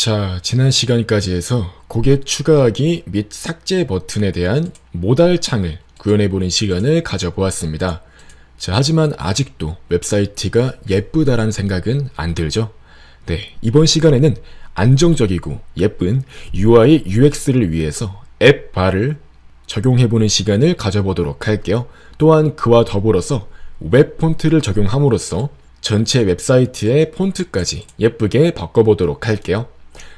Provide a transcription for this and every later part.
자, 지난 시간까지 해서 고객 추가하기 및 삭제 버튼에 대한 모달 창을 구현해보는 시간을 가져보았습니다. 자, 하지만 아직도 웹사이트가 예쁘다라는 생각은 안 들죠? 네, 이번 시간에는 안정적이고 예쁜 UI, UX를 위해서 앱바를 적용해보는 시간을 가져보도록 할게요. 또한 그와 더불어서 웹 폰트를 적용함으로써 전체 웹사이트의 폰트까지 예쁘게 바꿔보도록 할게요.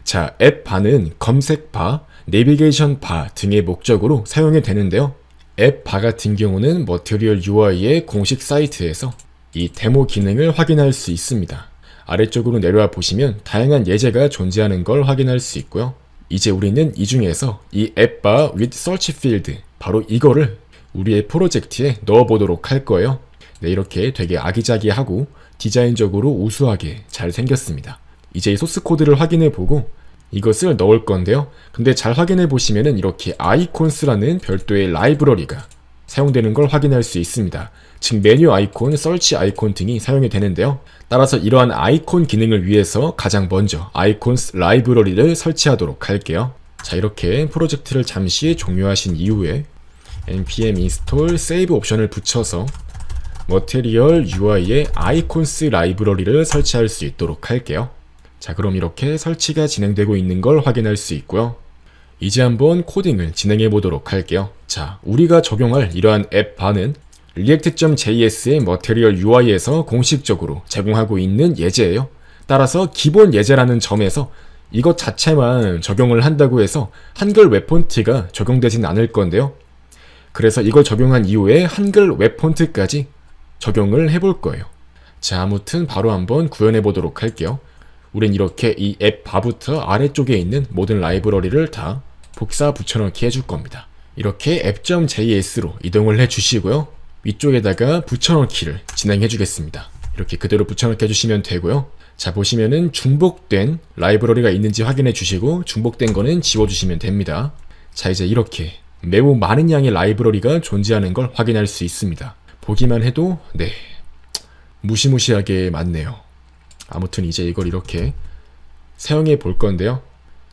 자, 앱바는 검색바, 내비게이션 바 등의 목적으로 사용이 되는데요. 앱바 같은 경우는 머티리얼 UI의 공식 사이트에서 이 데모 기능을 확인할 수 있습니다. 아래쪽으로 내려와 보시면 다양한 예제가 존재하는 걸 확인할 수 있고요. 이제 우리는 이 중에서 이 앱바 with search field, 바로 이거를 우리의 프로젝트에 넣어보도록 할 거예요. 네, 이렇게 되게 아기자기하고 디자인적으로 우수하게 잘 생겼습니다. 이제 이 소스 코드를 확인해 보고 이것을 넣을 건데요. 근데 잘 확인해 보시면은 이렇게 아이콘스라는 별도의 라이브러리가 사용되는 걸 확인할 수 있습니다. 즉 메뉴 아이콘, 서치 아이콘 등이 사용이 되는데요. 따라서 이러한 아이콘 기능을 위해서 가장 먼저 아이콘스 라이브러리를 설치하도록 할게요. 자, 이렇게 프로젝트를 잠시 종료하신 이후에 npm install save 옵션을 붙여서 머티리얼 UI의 아이콘스 라이브러리를 설치할 수 있도록 할게요. 자, 그럼 이렇게 설치가 진행되고 있는 걸 확인할 수 있고요. 이제 한번 코딩을 진행해 보도록 할게요. 자, 우리가 적용할 이러한 앱바는 react.js의 머티리얼 UI에서 공식적으로 제공하고 있는 예제예요. 따라서 기본 예제라는 점에서 이것 자체만 적용을 한다고 해서 한글 웹 폰트가 적용되진 않을 건데요. 그래서 이걸 적용한 이후에 한글 웹 폰트까지 적용을 해볼 거예요. 자, 아무튼 바로 한번 구현해 보도록 할게요. 우린 이렇게 이 앱 바부터 아래쪽에 있는 모든 라이브러리를 다 복사 붙여넣기 해줄 겁니다. 이렇게 app.js로 이동을 해주시고요. 위쪽에다가 붙여넣기를 진행해 주겠습니다. 이렇게 그대로 붙여넣기 해주시면 되고요. 자, 보시면은 중복된 라이브러리가 있는지 확인해 주시고 중복된 거는 지워주시면 됩니다. 자, 이제 이렇게 매우 많은 양의 라이브러리가 존재하는 걸 확인할 수 있습니다. 보기만 해도 무시무시하게 많네요. 아무튼 이제 이걸 이렇게 사용해 볼 건데요.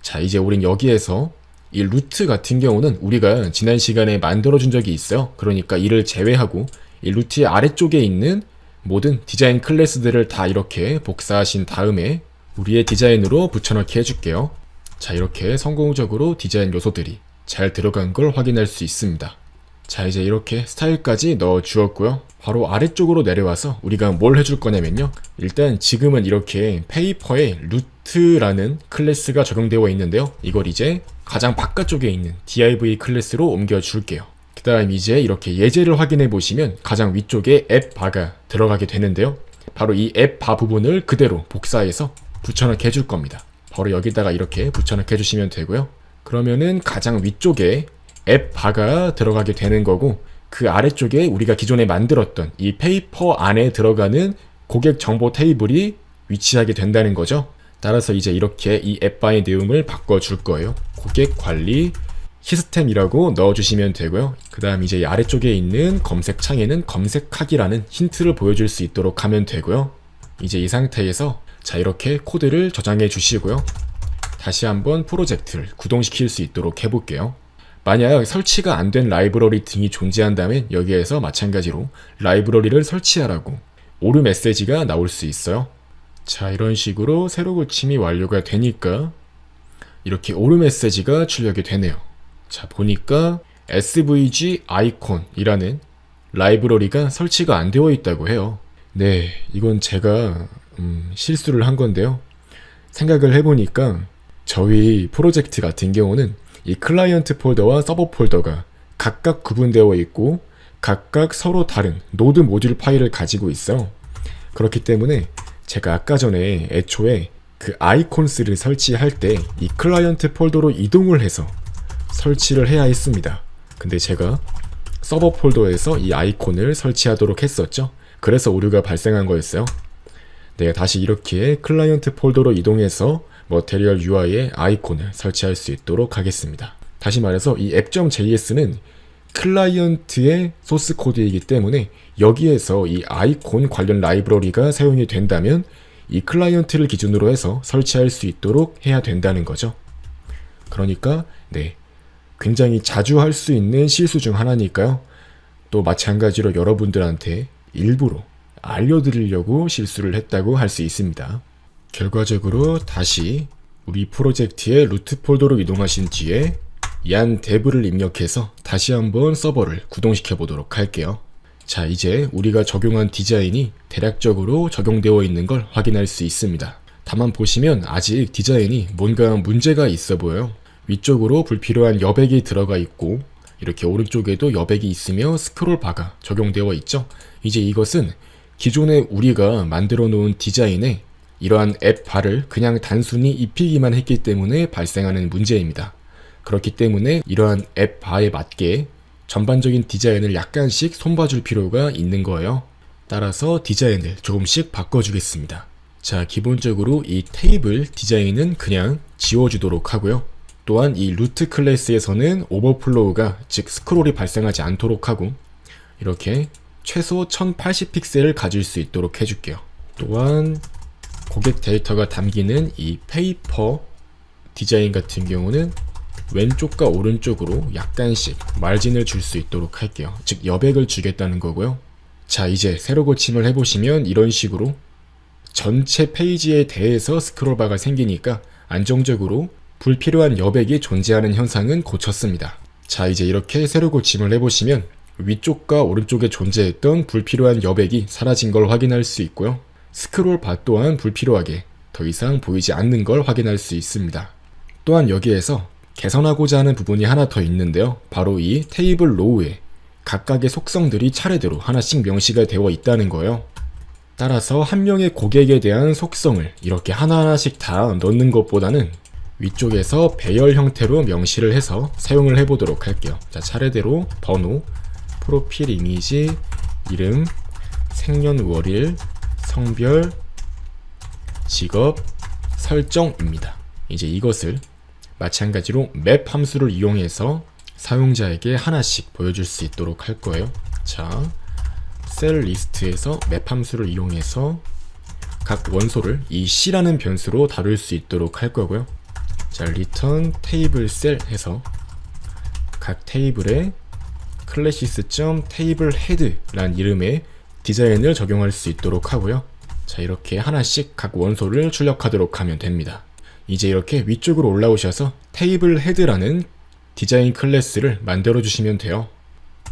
자, 이제 우린 여기에서 이 루트 같은 경우는 우리가 지난 시간에 만들어준 적이 있어요. 그러니까 이를 제외하고 이 루트의 아래쪽에 있는 모든 디자인 클래스들을 다 이렇게 복사하신 다음에 우리의 디자인으로 붙여넣기 해줄게요. 자, 이렇게 성공적으로 디자인 요소들이 잘 들어간 걸 확인할 수 있습니다. 자, 이제 이렇게 스타일까지 넣어 주었고요. 바로 아래쪽으로 내려와서 우리가 뭘 해줄 거냐면요. 일단 지금은 이렇게 페이퍼에 루트라는 클래스가 적용되어 있는데요. 이걸 이제 가장 바깥쪽에 있는 div 클래스로 옮겨 줄게요. 그 다음 이제 이렇게 예제를 확인해 보시면 가장 위쪽에 앱바가 들어가게 되는데요. 바로 이 앱바 부분을 그대로 복사해서 붙여넣기 해줄 겁니다. 바로 여기다가 이렇게 붙여넣기 해주시면 되고요. 그러면은 가장 위쪽에 앱바가 들어가게 되는 거고, 그 아래쪽에 우리가 기존에 만들었던 이 페이퍼 안에 들어가는 고객 정보 테이블이 위치하게 된다는 거죠. 따라서 이제 이렇게 이 앱바의 내용을 바꿔줄 거예요. 고객 관리 시스템이라고 넣어주시면 되고요. 그 다음 이제 이 아래쪽에 있는 검색 창에는 검색하기라는 힌트를 보여줄 수 있도록 하면 되고요. 이제 이 상태에서 자, 이렇게 코드를 저장해 주시고요. 다시 한번 프로젝트를 구동시킬 수 있도록 해볼게요. 만약 설치가 안 된 라이브러리 등이 존재한다면 여기에서 마찬가지로 라이브러리를 설치하라고 오류 메시지가 나올 수 있어요. 자, 이런 식으로 새로 고침이 완료가 되니까 이렇게 오류 메시지가 출력이 되네요. 자, 보니까 svg icon이라는 라이브러리가 설치가 안 되어 있다고 해요. 네, 이건 제가 실수를 한 건데요. 생각을 해보니까 저희 프로젝트 같은 경우는 이 클라이언트 폴더와 서버 폴더가 각각 구분되어 있고 각각 서로 다른 노드 모듈 파일을 가지고 있어요. 그렇기 때문에 제가 아까 전에 애초에 그 아이콘스를 설치할 때 이 클라이언트 폴더로 이동을 해서 설치를 해야 했습니다. 근데 제가 서버 폴더에서 이 아이콘을 설치하도록 했었죠. 그래서 오류가 발생한 거였어요. 내가 다시 이렇게 클라이언트 폴더로 이동해서 머티리얼 UI의 아이콘을 설치할 수 있도록 하겠습니다. 다시 말해서 이 app.js는 클라이언트의 소스 코드이기 때문에 여기에서 이 아이콘 관련 라이브러리가 사용이 된다면 이 클라이언트를 기준으로 해서 설치할 수 있도록 해야 된다는 거죠. 그러니까 굉장히 자주 할 수 있는 실수 중 하나니까요. 또 마찬가지로 여러분들한테 일부러 알려드리려고 실수를 했다고 할 수 있습니다. 결과적으로 다시 우리 프로젝트의 루트 폴더로 이동하신 뒤에 얀 dev를 입력해서 다시 한번 서버를 구동시켜 보도록 할게요. 자, 이제 우리가 적용한 디자인이 대략적으로 적용되어 있는 걸 확인할 수 있습니다. 다만 보시면 아직 디자인이 뭔가 문제가 있어 보여요. 위쪽으로 불필요한 여백이 들어가 있고 이렇게 오른쪽에도 여백이 있으며 스크롤 바가 적용되어 있죠. 이제 이것은 기존에 우리가 만들어 놓은 디자인에 이러한 앱 바를 그냥 단순히 입히기만 했기 때문에 발생하는 문제입니다. 그렇기 때문에 이러한 앱 바에 맞게 전반적인 디자인을 약간씩 손봐줄 필요가 있는 거예요. 따라서 디자인을 조금씩 바꿔주겠습니다. 자, 기본적으로 이 테이블 디자인은 그냥 지워주도록 하고요. 또한 이 루트 클래스에서는 오버플로우가 즉 스크롤이 발생하지 않도록 하고 이렇게 최소 1080픽셀을 가질 수 있도록 해줄게요. 또한 고객 데이터가 담기는 이 페이퍼 디자인 같은 경우는 왼쪽과 오른쪽으로 약간씩 마진을 줄 수 있도록 할게요. 즉 여백을 주겠다는 거고요. 자, 이제 새로 고침을 해보시면 이런 식으로 전체 페이지에 대해서 스크롤바가 생기니까 안정적으로 불필요한 여백이 존재하는 현상은 고쳤습니다. 자, 이제 이렇게 새로 고침을 해보시면 위쪽과 오른쪽에 존재했던 불필요한 여백이 사라진 걸 확인할 수 있고요. 스크롤 바 또한 불필요하게 더 이상 보이지 않는 걸 확인할 수 있습니다. 또한 여기에서 개선하고자 하는 부분이 하나 더 있는데요. 바로 이 테이블 로우에 각각의 속성들이 차례대로 하나씩 명시가 되어 있다는 거예요. 따라서 한 명의 고객에 대한 속성을 이렇게 하나하나씩 다 넣는 것보다는 위쪽에서 배열 형태로 명시를 해서 사용을 해보도록 할게요. 자, 차례대로 번호, 프로필 이미지, 이름, 생년월일, 성별, 직업, 설정입니다. 이제 이것을 마찬가지로 맵 함수를 이용해서 사용자에게 하나씩 보여줄 수 있도록 할 거예요. 자, 셀 리스트에서 맵 함수를 이용해서 각 원소를 이 C라는 변수로 다룰 수 있도록 할 거고요. 자, return table cell 해서 각 테이블에 classes.tablehead라는 이름의 디자인을 적용할 수 있도록 하고요. 자, 이렇게 하나씩 각 원소를 출력하도록 하면 됩니다. 이제 이렇게 위쪽으로 올라오셔서 테이블 헤드라는 디자인 클래스를 만들어 주시면 돼요.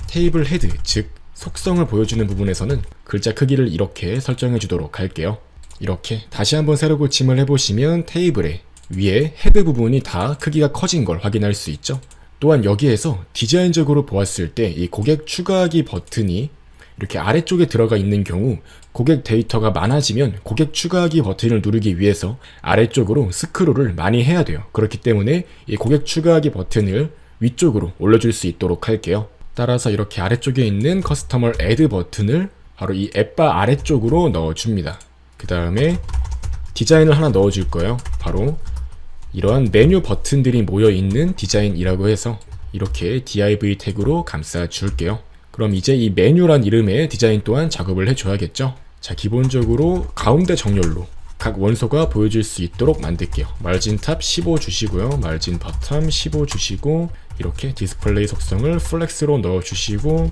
테이블 헤드, 즉 속성을 보여주는 부분에서는 글자 크기를 이렇게 설정해 주도록 할게요. 이렇게 다시 한번 새로 고침을 해보시면 테이블에 위에 헤드 부분이 다 크기가 커진 걸 확인할 수 있죠. 또한 여기에서 디자인적으로 보았을 때 이 고객 추가하기 버튼이 이렇게 아래쪽에 들어가 있는 경우 고객 데이터가 많아지면 고객 추가하기 버튼을 누르기 위해서 아래쪽으로 스크롤을 많이 해야 돼요. 그렇기 때문에 이 고객 추가하기 버튼을 위쪽으로 올려줄 수 있도록 할게요. 따라서 이렇게 아래쪽에 있는 커스터머 애드 버튼을 바로 이 앱바 아래쪽으로 넣어줍니다. 그 다음에 디자인을 하나 넣어줄 거예요. 바로 이러한 메뉴 버튼들이 모여있는 디자인이라고 해서 이렇게 div 태그로 감싸 줄게요. 그럼 이제 이 메뉴란 이름의 디자인 또한 작업을 해줘야겠죠. 자, 기본적으로 가운데 정렬로 각 원소가 보여질 수 있도록 만들게요. margin top 15 주시고요. margin bottom 15 주시고 이렇게 디스플레이 속성을 플렉스로 넣어주시고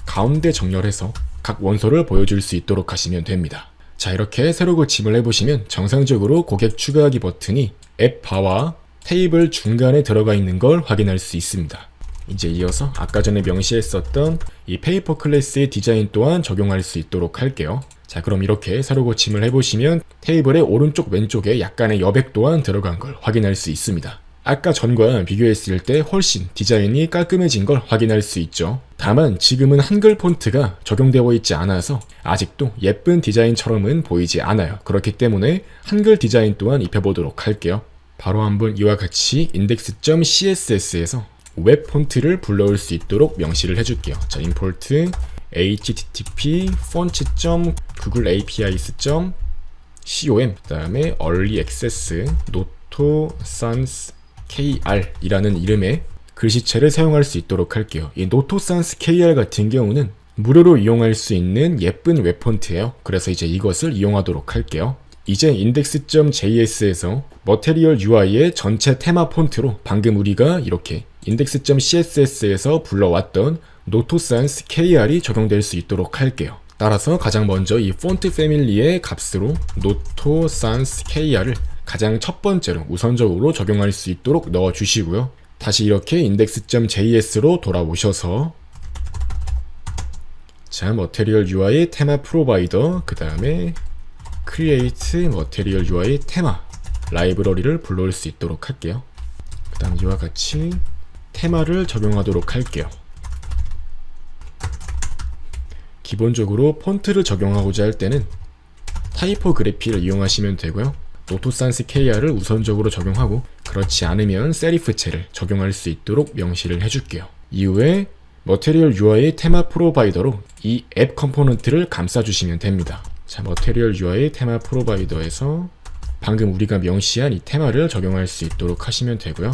가운데 정렬해서 각 원소를 보여줄 수 있도록 하시면 됩니다. 자, 이렇게 새로 고침을 해보시면 정상적으로 고객 추가하기 버튼이 앱 바와 테이블 중간에 들어가 있는 걸 확인할 수 있습니다. 이제 이어서 아까 전에 명시했었던 이 페이퍼 클래스의 디자인 또한 적용할 수 있도록 할게요. 자, 그럼 이렇게 새로 고침을 해보시면 테이블의 오른쪽 왼쪽에 약간의 여백 또한 들어간 걸 확인할 수 있습니다. 아까 전과 비교했을 때 훨씬 디자인이 깔끔해진 걸 확인할 수 있죠. 다만 지금은 한글 폰트가 적용되어 있지 않아서 아직도 예쁜 디자인처럼은 보이지 않아요. 그렇기 때문에 한글 디자인 또한 입혀보도록 할게요. 바로 한번 이와 같이 index.css에서 웹 폰트를 불러올 수 있도록 명시를 해줄게요. 자, import http fonts.googleapis.com 그 다음에 early access noto sans kr 이라는 이름의 글씨체를 사용할 수 있도록 할게요. 이 noto sans kr 같은 경우는 무료로 이용할 수 있는 예쁜 웹 폰트예요. 그래서 이제 이것을 이용하도록 할게요. 이제 index.js에서 머테리얼 UI의 전체 테마 폰트로 방금 우리가 이렇게 index.css에서 불러왔던 노토산스 kr이 적용될 수 있도록 할게요. 따라서 가장 먼저 이 폰트 패밀리의 값으로 노토산스 kr을 가장 첫 번째로 우선적으로 적용할 수 있도록 넣어 주시고요. 다시 이렇게 index.js로 돌아오셔서 자, 머테리얼 UI 테마 프로바이더, 그 다음에 create 머테리얼 UI 테마 라이브러리를 불러올 수 있도록 할게요. 그 다음 이와 같이 테마를 적용하도록 할게요. 기본적으로 폰트를 적용하고자 할 때는 타이포그래피를 이용하시면 되고요. 노토산스 kr을 우선적으로 적용하고 그렇지 않으면 세리프체를 적용할 수 있도록 명시를 해줄게요. 이후에 머테리얼 UI 테마 프로바이더로 이 앱 컴포넌트를 감싸주시면 됩니다. 자, 머테리얼 UI 테마 프로바이더에서 방금 우리가 명시한 이 테마를 적용할 수 있도록 하시면 되고요.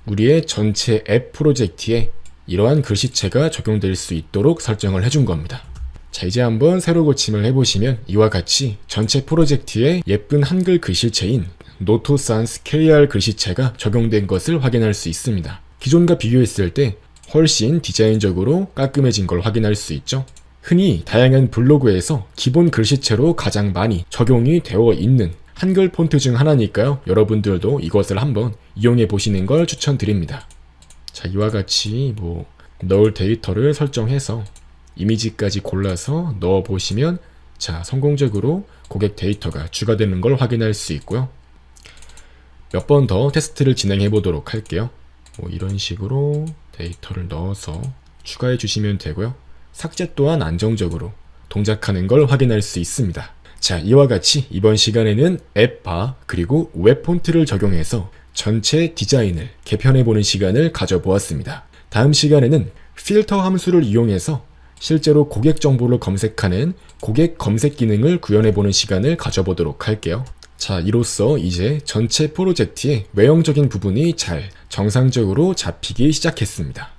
우리의 전체 앱 프로젝트에 이러한 글씨체가 적용될 수 있도록 설정을 해준 겁니다. 자, 이제 한번 새로 고침을 해보시면 이와 같이 전체 프로젝트에 예쁜 한글 글씨체인 노토산스 kr 글씨체가 적용된 것을 확인할 수 있습니다. 기존과 비교했을 때 훨씬 디자인적으로 깔끔해진 걸 확인할 수 있죠. 흔히 다양한 블로그에서 기본 글씨체로 가장 많이 적용이 되어 있는 한글 폰트 중 하나니까요. 여러분들도 이것을 한번 이용해 보시는 걸 추천드립니다. 자, 이와 같이 넣을 데이터를 설정해서 이미지까지 골라서 넣어 보시면 자, 성공적으로 고객 데이터가 추가되는 걸 확인할 수 있고요. 몇 번 더 테스트를 진행해 보도록 할게요. 이런 식으로 데이터를 넣어서 추가해 주시면 되고요. 삭제 또한 안정적으로 동작하는 걸 확인할 수 있습니다. 자, 이와 같이 이번 시간에는 앱바 그리고 웹 폰트를 적용해서 전체 디자인을 개편해보는 시간을 가져보았습니다. 다음 시간에는 필터 함수를 이용해서 실제로 고객 정보를 검색하는 고객 검색 기능을 구현해보는 시간을 가져보도록 할게요. 자, 이로써 이제 전체 프로젝트의 외형적인 부분이 잘 정상적으로 잡히기 시작했습니다.